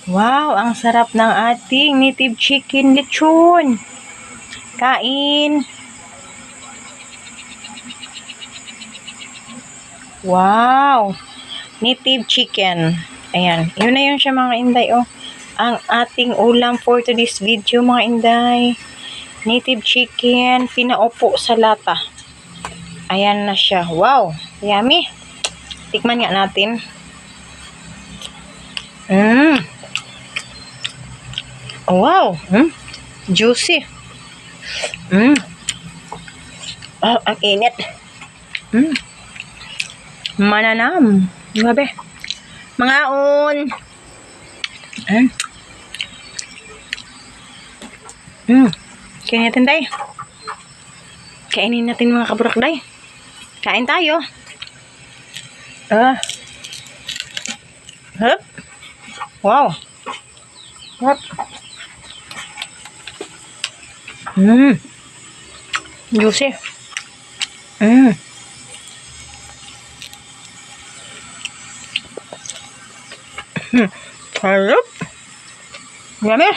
Wow, ang sarap ng ating native chicken lechon. Kain. Wow, native chicken. Ayan, yun na yun siya mga inday. Oh, ang ating ulam for today's video mga inday. Native chicken, pinaupo sa lata. Ayan na siya. Wow, yummy. Tikman nga natin. Wow, juicy. Oh, ang init. Mananam. Grabe. Mga on. Kainin natin, day. Kainin natin mga kaburak, day. Kain tayo. Hup. Wow. Hup. Juicy. Harap. Yummy.